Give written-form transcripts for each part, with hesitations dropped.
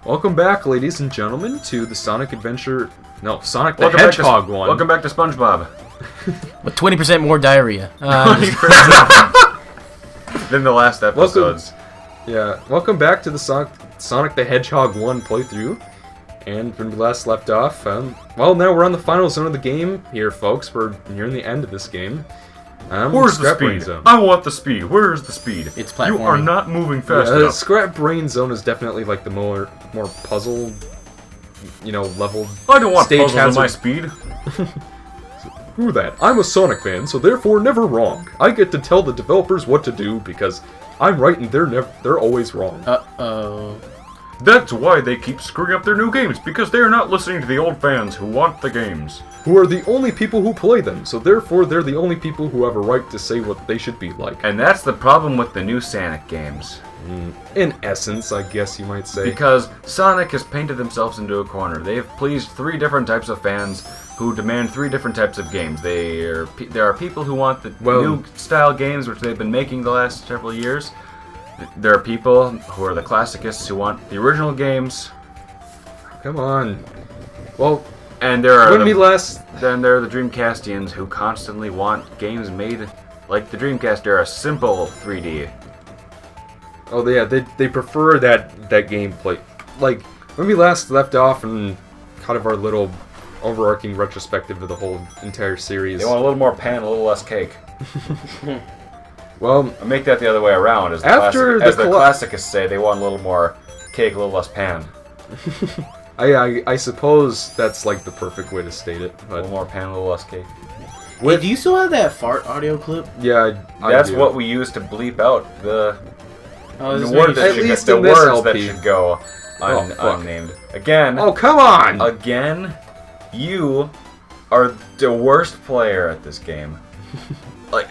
Welcome back, ladies and gentlemen, to the Sonic Adventure... No, Sonic the Hedgehog one. Welcome back to SpongeBob. With 20% more diarrhea. Than the last episodes. Welcome back to the Sonic the Hedgehog 1 playthrough. And when we last left off, well, now we're on the final zone of the game here, folks. We're nearing the end of this game. Where's the speed? Zone. I want the speed. Where's the speed? It's platforming. You are not moving fast The enough. Scrap Brain Zone is definitely like the more puzzle, level. I don't want stage puzzles hazard. at my speed. Screw that. I'm a Sonic fan, so therefore never wrong. I get to tell the developers what to do because I'm right and they're always wrong. Uh-oh. That's why they keep screwing up their new games, because they are not listening to the old fans who want the games. Who are the only people who play them, so therefore they're the only people who have a right to say what they should be like. And that's the problem with the new Sonic games. In essence, I guess you might say. Because Sonic has painted themselves into a corner. They have pleased 3 different types of fans who demand 3 different types of games. There are people who want the new style games, which they've been making the last several years. There are people who are the classicists who want the original games. Come on. Well, and there are then there are the Dreamcastians who constantly want games made like the Dreamcast era, simple 3D. Oh yeah, they prefer that gameplay. Like when we last left off and kind of our little overarching retrospective of the whole entire series. They want a little more pan, a little less cake. Well, I make that the other way around. As the classicists say, they want a little more cake, a little less pan. I suppose that's like the perfect way to state it. But a little more pan, a little less cake. Hey, do you still have that fart audio clip? Yeah, that's what we use to bleep out the that words should go unnamed. Again. Oh, come on! Again, you are the worst player at this game.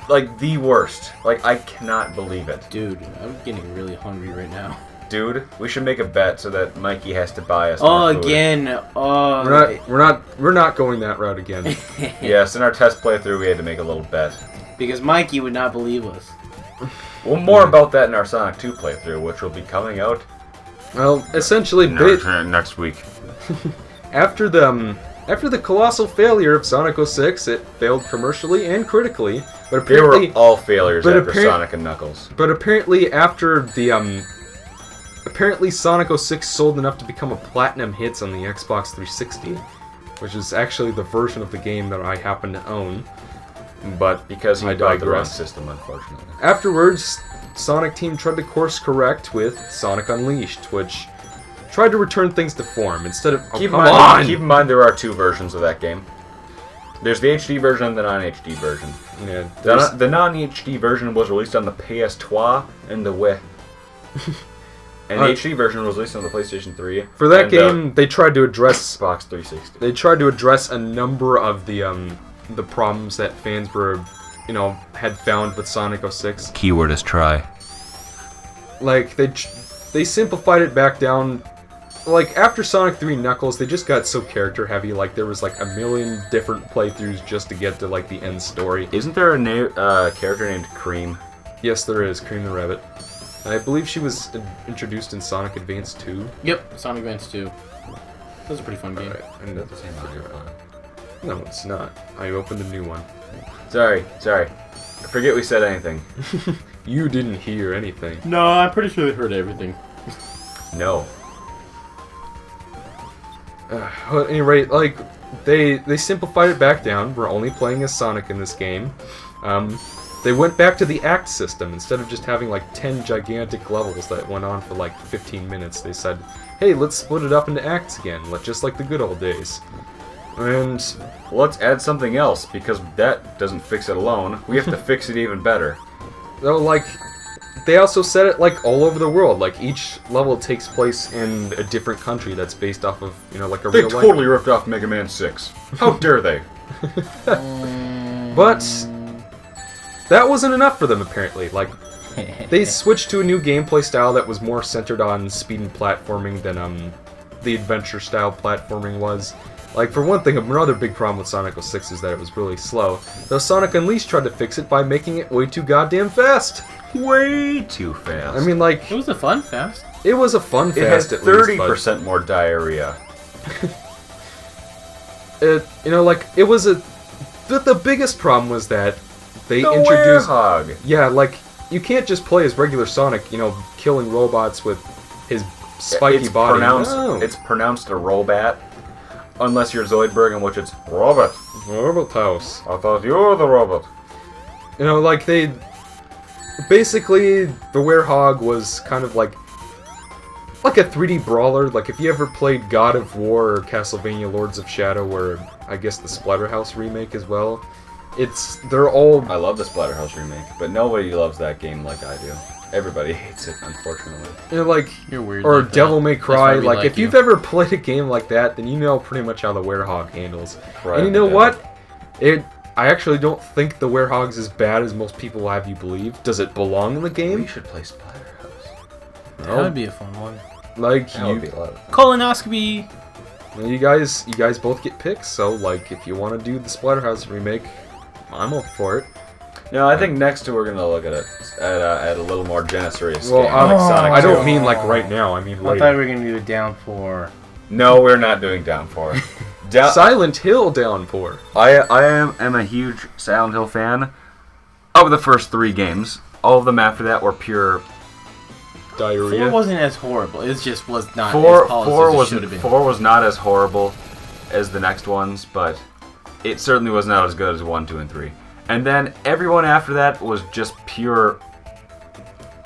Like the worst. Like, I cannot believe it. Dude, I'm getting really hungry right now. Dude, we should make a bet so that Mikey has to buy us. Oh, again. Oh, we're not going that route again. Yes, in our test playthrough, we had to make a little bet because Mikey would not believe us. Well, more about that in our Sonic 2 playthrough, which will be coming out. Well, essentially, next week. After the colossal failure of Sonic 06, it failed commercially and critically. But apparently, they were all failures after Sonic and Knuckles. But apparently, after the apparently Sonic 06 sold enough to become a platinum hit on the Xbox 360, which is actually the version of the game that I happen to own. But because he got the wrong system, unfortunately. Afterwards, Sonic Team tried to course correct with Sonic Unleashed, which tried to return things to form instead of. Keep in mind there are 2 versions of that game. There's the HD version and the non-HD version. Yeah, the non-HD version was released on the PS2 and the Wii. And the HD version was released on the PlayStation 3. For that game, they tried to address Xbox 360. They tried to address a number of the problems that fans were, had found with Sonic 06. Keyword is try. Like they simplified it back down. Like after Sonic 3 Knuckles, they just got so character heavy. Like there was like a million different playthroughs just to get to like the end story. Isn't there a character named Cream? Yes, there is, Cream the Rabbit. And I believe she was introduced in Sonic Advance 2. Yep, Sonic Advance 2. That was a pretty fun game. Right. And that's the same audio file. No, it's not. I opened a new one. Sorry. I forget we said anything. You didn't hear anything. No, I'm pretty sure they heard everything. No. At any rate, like, they simplified it back down. We're only playing as Sonic in this game. They went back to the act system. Instead of just having, like, 10 gigantic levels that went on for, like, 15 minutes, they said, hey, let's split it up into acts again, just like the good old days. And let's add something else, because that doesn't fix it alone. We have to fix it even better. Though, like, they also set it, like, all over the world. Like, each level takes place in a different country that's based off of, like a real life. They totally ripped off Mega Man 6. How dare they? But that wasn't enough for them, apparently. Like, they switched to a new gameplay style that was more centered on speed and platforming than the adventure-style platforming was. Like, for one thing, another big problem with Sonic 06 is that it was really slow. Though Sonic Unleashed tried to fix it by making it way too goddamn fast. Way too fast. I mean, like... It was a fun fast. It was a fun It has fast at least, 30% more diarrhea. it was a... The biggest problem was that they The introduced... Werehog. Yeah, like, you can't just play as regular Sonic, killing robots with his spiky body. No. It's pronounced a robot, unless you're Zoidberg, in which it's robot. Robot House. I thought you were the robot. Like, they... Basically, the Werehog was kind of like a 3D brawler. Like, if you ever played God of War or Castlevania Lords of Shadow, or I guess the Splatterhouse remake as well, they're all... I love the Splatterhouse remake, but nobody loves that game like I do. Everybody hates it, unfortunately. You're weird. Or like Devil May Cry. That's why we Like, like if you've ever played a game like that, then you know pretty much how the Werehog handles. Right, And you know yeah. what? I actually don't think the Werehog's as bad as most people have you believe. Does it belong in the game? We should play Splatterhouse. That would be a fun one. Like, That would be a lot of fun. Colonoscopy. you guys both get picks, so, like, if you want to do the Splatterhouse remake, I'm up for it. No, I think next we're gonna look at it at a little more generous Well, game, like Sonic I don't 2. mean, like, right now. I mean, I thought we were gonna do Down for. No, we're not doing Downpour. Silent Hill Downpour. I am a huge Silent Hill fan of the first 3 games. All of them after that were pure. Diarrhea. 4 wasn't as horrible. It just was not Four as polished as it should have been. was not as horrible as the next ones, but it certainly was not as good as 1, 2, and 3. And then everyone after that was just pure.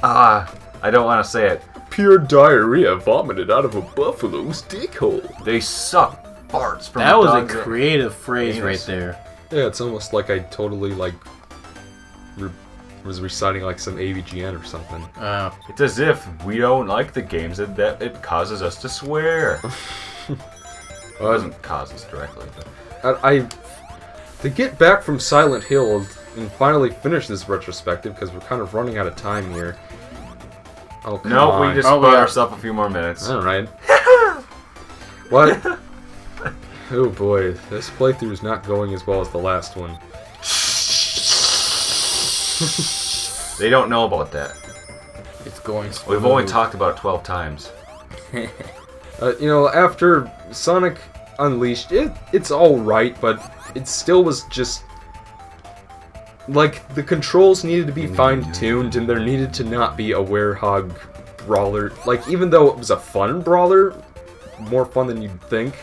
I don't want to say it. Pure diarrhea vomited out of a buffalo's dick hole. They suck farts from That was a dogs. creative phrase Anus. right there. Yeah, it's almost like I totally, like, was reciting, like, some AVGN or something. It's as if we don't like the games that it causes us to swear. It doesn't cause us directly. But To get back from Silent Hill and finally finish this retrospective, because we're kind of running out of time here. Oh, come on. we just bought ourselves a few more minutes. Alright. What? Oh boy, this playthrough is not going as well as the last one. They don't know about that. It's going. We've only talked about it 12 times. After Sonic Unleashed, it's alright, but it still was just... Like, the controls needed to be fine-tuned, and there needed to not be a Werehog brawler. Like, even though it was a fun brawler, more fun than you'd think,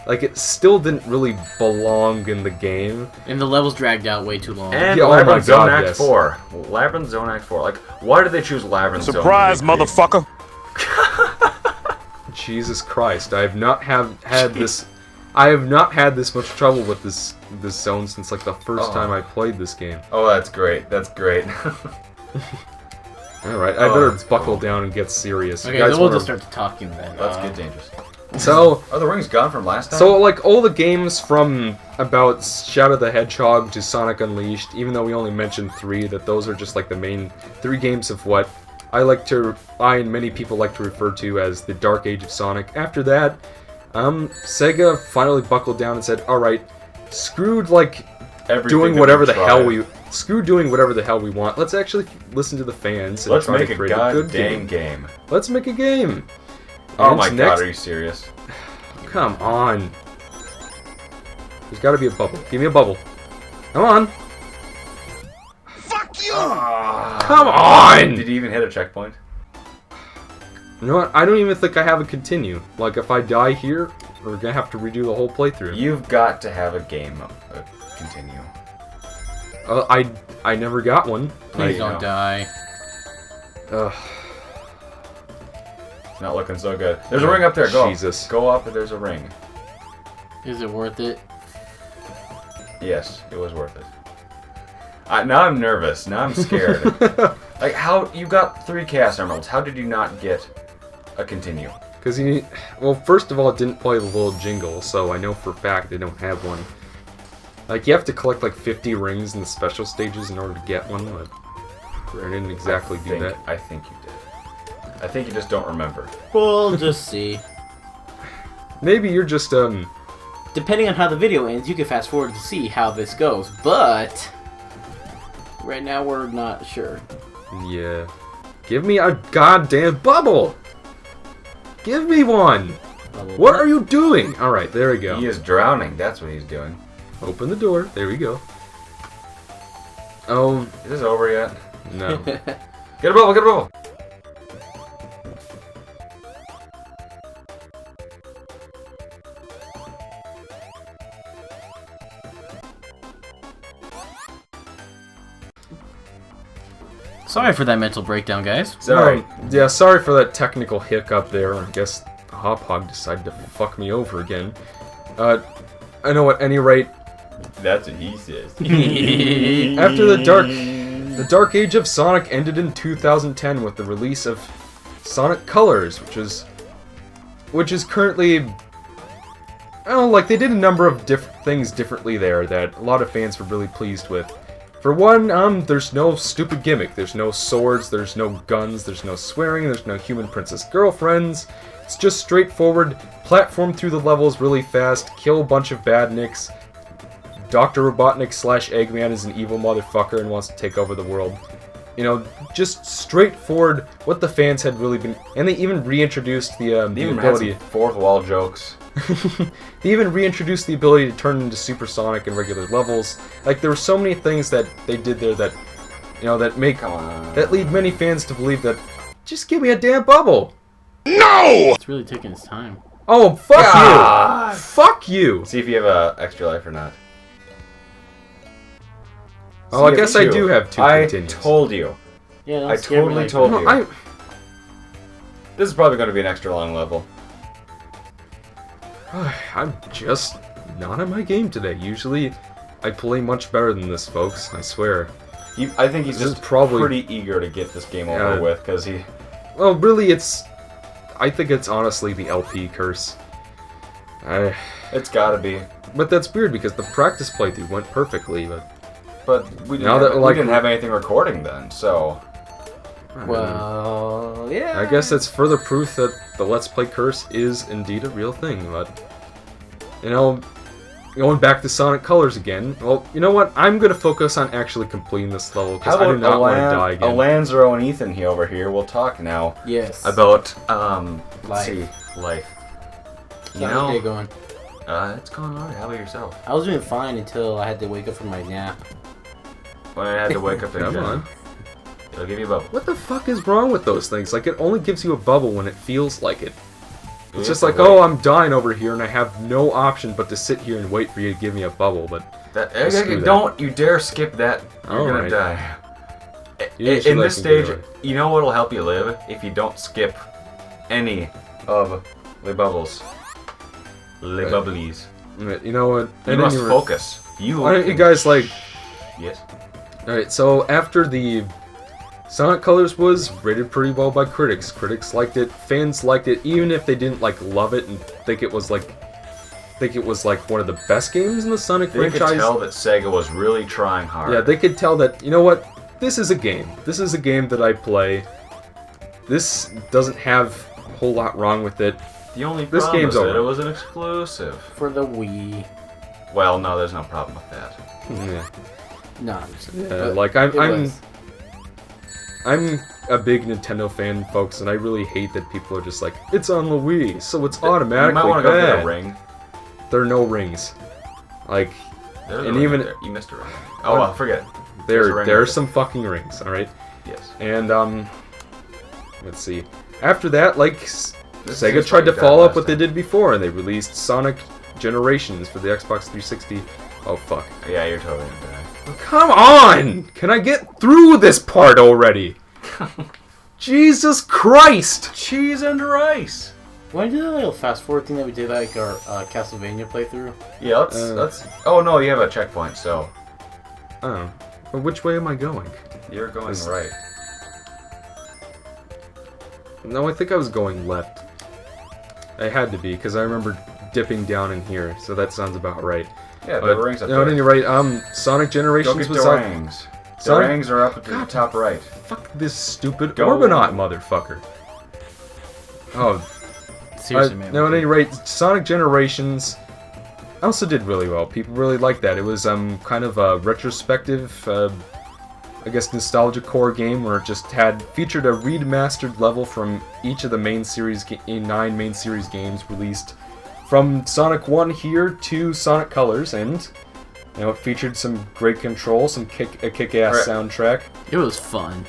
like, it still didn't really belong in the game. And the levels dragged out way too long. And Yeah, oh my Labyrinth Zone God, Act yes. 4. Labyrinth Zone Act 4. Like, why did they choose Labyrinth Zone? Surprise, motherfucker! Jesus Christ, I have not had this... I have not had this much trouble with this zone since, like, the first time I played this game. Oh, that's great. That's great. Alright, I better buckle down and get serious. Okay, You guys so we'll wanna- just start talking then. Let's get dangerous. So... Are the rings gone from last time? So, like, all the games from about Shadow the Hedgehog to Sonic Unleashed, even though we only mentioned 3, that those are just, like, the main 3 games of what I and many people like to refer to as the Dark Age of Sonic. After that, Sega finally buckled down and said, alright, screwed, like, Everything doing that whatever we've the hell tried. Screw doing whatever the hell we want. Let's actually listen to the fans and Let's try make to a create a good goddamn game. game. Let's make a game. Oh And my next- god, are you serious? Come on. There's gotta be a bubble. Give me a bubble. Come on. Fuck you! Come on! Did you even hit a checkpoint? You know what? I don't even think I have a continue. Like, if I die here, we're gonna have to redo the whole playthrough. You've got to have a game continue. I never got one. Please know. don't die. Ugh. Not looking so good. There's a ring up there. Go. Jesus. Go up and there's a ring. Is it worth it? Yes, it was worth it. Now I'm nervous. Now I'm scared. Like, how... You got 3 Chaos Emeralds. How did you not get a continue? Because well, first of all, it didn't play the little jingle, so I know for a fact they don't have one. Like, you have to collect like 50 rings in the special stages in order to get one, but I didn't exactly do that. I think you did. I think you just don't remember. We'll just see. Maybe you're just Depending on how the video ends, you can fast forward to see how this goes, but right now we're not sure. yeah. Give me a goddamn bubble! Give me one! What are you doing? Alright, there we go. He is drowning. That's what he's doing. Open the door. There we go. Oh. Is this over yet? No. Get a bubble, get a bubble! Sorry for that mental breakdown, guys. Sorry. Yeah, sorry for that technical hiccup there. I guess the Hop-Hog decided to fuck me over again. I know at any rate... That's what he says. After the dark age of Sonic ended in 2010 with the release of Sonic Colors, which is currently... they did a number of things differently there that a lot of fans were really pleased with. For one, there's no stupid gimmick. There's no swords, there's no guns, there's no swearing, there's no human princess girlfriends. It's just straightforward, platform through the levels really fast, kill a bunch of badniks. Dr. Robotnik / Eggman is an evil motherfucker and wants to take over the world. You know, just straightforward what the fans had really been... And they even reintroduced the ability... Had some fourth wall jokes. They even reintroduced the ability to turn into Super Sonic in regular levels. Like, there were so many things that they did there that, that lead many fans to believe that, just give me a damn bubble! No! It's really taking its time. Oh, fuck you! Fuck you! See if you have a extra life or not. Oh, I guess I do have two continues. I told you. Yeah, I totally told you. No, This is probably going to be an extra long level. I'm just not in my game today. Usually, I play much better than this, folks. I swear. I think he's just pretty eager to get this game over with, because he... Well, really, I think it's honestly the LP curse. It's gotta be. But that's weird, because the practice playthrough went perfectly, But we didn't have anything recording then, so... Well, yeah. I guess it's further proof that the Let's Play curse is indeed a real thing, but... going back to Sonic Colors again, well, you know what? I'm gonna focus on actually completing this level, because I do not want to die again. Alanzaro and Ethan here over here will talk now. Yes. About, life. Let's see, life. How's your day going? It's going alright. How about yourself? I was doing fine until I had to wake up from my nap. When I had to wake up Come on. It'll give you a bubble. What the fuck is wrong with those things? Like, it only gives you a bubble when it feels like it. It's just like, oh, I'm dying over here, and I have no option but to sit here and wait for you to give me a bubble, but... Don't you dare skip that. You're gonna die. In this stage, you know what'll help you live? If you don't skip any of the bubbles. The bubblies. You know what? You must focus. Why don't you guys, Yes? Alright, so after the... Sonic Colors was rated pretty well by critics. Critics liked it, fans liked it, even if they didn't love it and think it was one of the best games in the Sonic franchise. They could tell that Sega was really trying hard. Yeah, they could tell that, you know what, this is a game. This is a game that I play. This doesn't have a whole lot wrong with it. The only problem is that it was an exclusive. For the Wii. Well, no, there's no problem with that. Yeah. No, I'm a big Nintendo fan, folks, and I really hate that people are just like, it's on the Wii, so it's automatically You might want to go get a ring. There are no rings. You missed a ring. Oh well, forget it. There are some fucking rings, alright? Yes. And, let's see. After that, Sega tried to follow up what they did before, and they released Sonic Generations for the Xbox 360. Oh, fuck. Yeah, you're totally gonna die. Come on! Can I get through this part already? Jesus Christ! Cheese and rice! Want to do that little fast forward thing that we did our Castlevania playthrough? Yeah, let's... Oh no, you have a checkpoint, so... Oh. Well, which way am I going? You're going right. No, I think I was going left. I had to be, because I remember dipping down in here, so that sounds about right. Yeah, the rings up there. No, you're right. Sonic Generations was up. Rings. The rings are up at the top right. Fuck this stupid Orbinaut motherfucker. Oh. Seriously, man. No, at any rate, Sonic Generations also did really well. People really liked that. It was kind of a retrospective I guess, nostalgia core game where it just featured a remastered level from each of the main series, 9 main series games released from Sonic 1 here to Sonic Colors, and it featured some great control, some a kick-ass soundtrack. It was fun.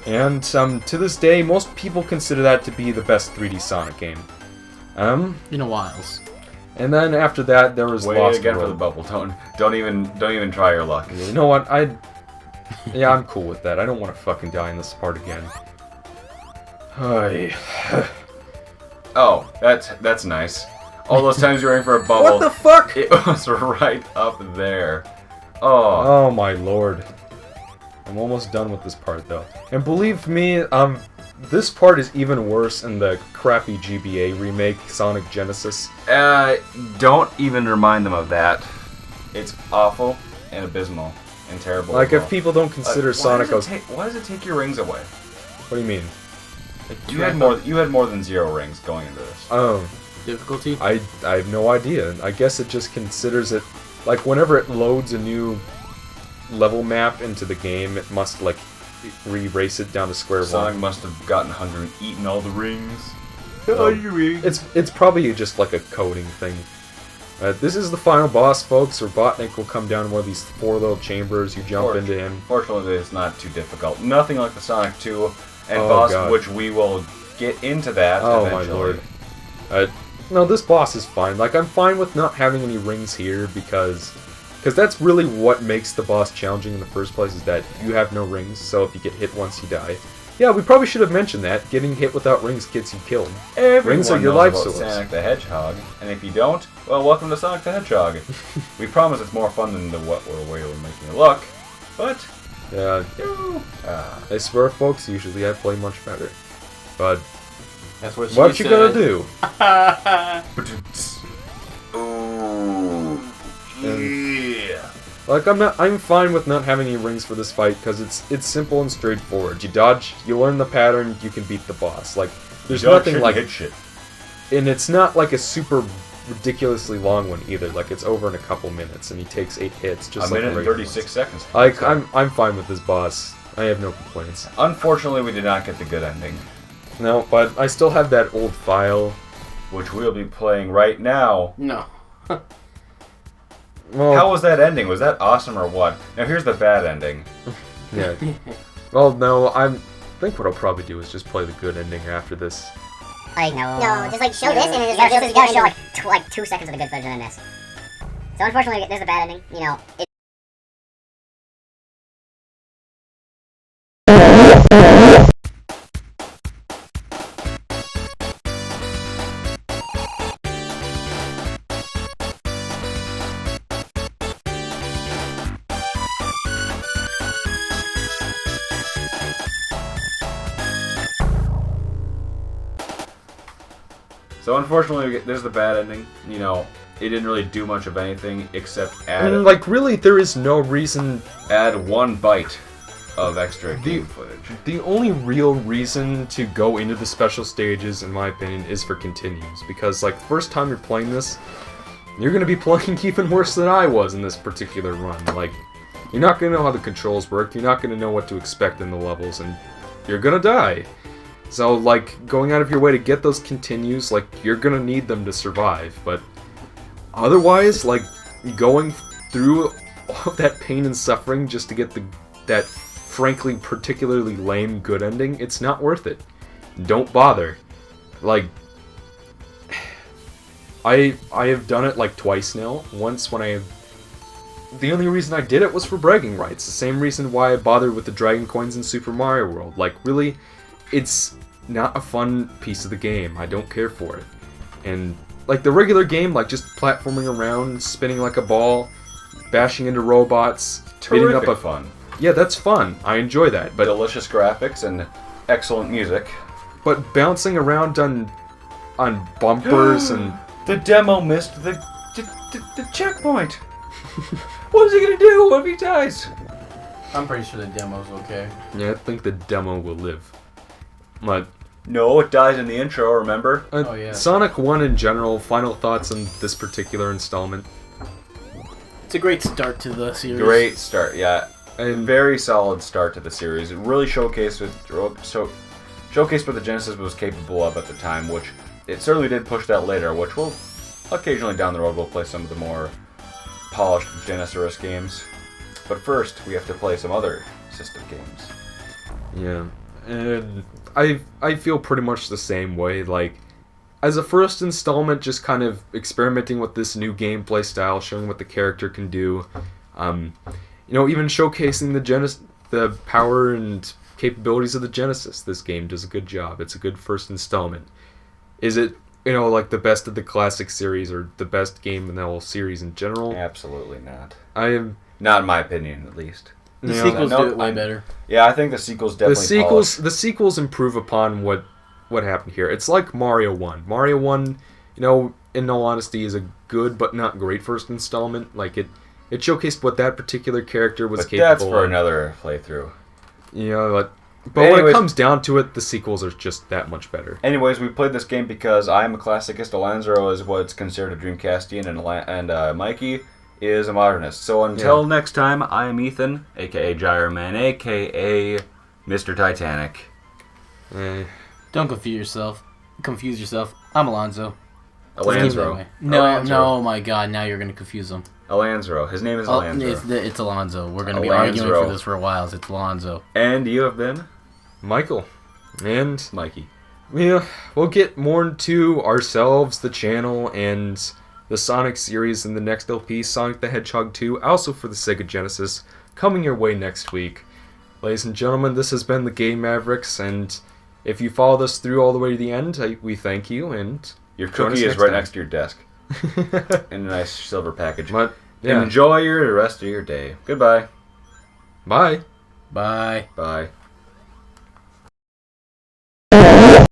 And to this day, most people consider that to be the best 3D Sonic game. In a while. And then after that, there was Wait Lost again World. for the bubble. Don't even try your luck. You know what? Yeah, I'm cool with that. I don't want to fucking die in this part again. Oh, that's nice. All those times you were in for a bubble. What the fuck? It was right up there. Oh. Oh my lord. I'm almost done with this part though. And believe me, this part is even worse in the crappy GBA remake, Sonic Genesis. Don't even remind them of that. It's awful and abysmal and terrible. Like, if people don't consider Sonic... Why does it take your rings away? What do you mean? You had more than 0 rings going into this. Oh. Difficulty? I have no idea. I guess it just considers it... Like, whenever it loads a new level map into the game, it must, like, re-race it down to square one. Sonic must have gotten hungry and eaten all the rings. It's probably just like a coding thing. This is the final boss, folks. Robotnik will come down in one of these 4 little chambers. You jump into him. Fortunately, it's not too difficult. Nothing like the Sonic 2 and boss, God. which we will get into that eventually. My lord. No, this boss is fine. Like, I'm fine with not having any rings here because that's really what makes the boss challenging in the first place, is that you have no rings, so if you get hit once, you die. Yeah, we probably should have mentioned that. Getting hit without rings gets you killed. Rings are your life source. Sonic the Hedgehog, and if you don't, well, welcome to Sonic the Hedgehog. We promise it's more fun than what we're making it look, but... Yeah, I swear, folks, usually I play much better. But... That's what you gonna do? Ooh. Yeah. Like, I'm fine with not having any rings for this fight, because it's simple and straightforward. You dodge, you learn the pattern, you can beat the boss. Like, there's nothing like... hit shit. And it's not like a super ridiculously long one either. Like, it's over in a couple minutes, and he takes 8 hits, just like a minute and 36 seconds. Like, I'm fine with this boss. I have no complaints. Unfortunately, we did not get the good ending. No, but I still have that old file. Which we'll be playing right now. No. Well, how was that ending? Was that awesome or what? Now here's the bad ending. Yeah. Well, no, I think what I'll probably do is just play the good ending after this. Like, no, just like show this and then you gotta show like 2 seconds of the good footage and then this. So unfortunately, there's a bad ending. You know. So unfortunately, there's the bad ending. You know, it didn't really do much of anything except add... like, really, there is no reason... Add 1 byte of extra game footage. The only real reason to go into the special stages, in my opinion, is for continues. Because, like, the first time you're playing this, you're going to be playing even worse than I was in this particular run. Like, you're not going to know how the controls work, you're not going to know what to expect in the levels, and you're going to die. So, like, going out of your way to get those continues, like, you're gonna need them to survive, but otherwise, like, going through all of that pain and suffering just to get that frankly particularly lame good ending, it's not worth it. Don't bother. Like, I have done it, like, twice now. Once when the only reason I did it was for bragging rights. The same reason why I bothered with the Dragon Coins in Super Mario World. Like, really... It's not a fun piece of the game. I don't care for it. And, like, the regular game, like, just platforming around, spinning like a ball, bashing into robots, beating up a... fun. Yeah, that's fun. I enjoy that. But delicious graphics and excellent music. But bouncing around on bumpers and... The demo missed the checkpoint! What is he gonna do if he dies? I'm pretty sure the demo's okay. Yeah, I think the demo will live. But... No, it dies in the intro, remember? Oh, yeah. Sonic 1 in general, final thoughts on this particular installment? It's a great start to the series. Great start, yeah. And very solid start to the series. It really showcased what the Genesis was capable of at the time, which it certainly did push that later, which will occasionally down the road we'll play some of the more polished Genesis games. But first, we have to play some other system games. Yeah, and I feel pretty much the same way. Like, as a first installment, just kind of experimenting with this new gameplay style, showing what the character can do. Even showcasing the power and capabilities of the Genesis. This game does a good job. It's a good first installment. Is it, like the best of the classic series or the best game in the whole series in general? Absolutely not. Not in my opinion, at least. The sequels do it way better. Yeah, I think the sequels definitely The sequels improve upon what happened here. It's like Mario 1. Mario 1, in all honesty, is a good but not great first installment. Like, it showcased what that particular character was capable of. That's for another playthrough. But when it comes down to it, the sequels are just that much better. Anyways, we played this game because I'm a classicist, Alonzo is what's considered a Dreamcastian, and Mikey is a modernist. So until next time, I am Ethan, a.k.a. Gyroman, a.k.a. Mr. Titanic. Don't confuse yourself. I'm Alonzo. Alonzo. No, my God, now you're going to confuse them. Alonzo. His name is Alonzo. It's Alonzo. We're going to be arguing for this for a while. It's Alonzo. And you have been? Michael. And Mikey. Yeah, we'll get more into ourselves, the channel, and the Sonic series in the next LP, Sonic the Hedgehog 2, also for the Sega Genesis, coming your way next week. Ladies and gentlemen, this has been the Game Mavericks, and if you followed us through all the way to the end, we thank you, and your cookie is right next to your desk. In a nice silver package. But, yeah. Enjoy the rest of your day. Goodbye. Bye. Bye. Bye.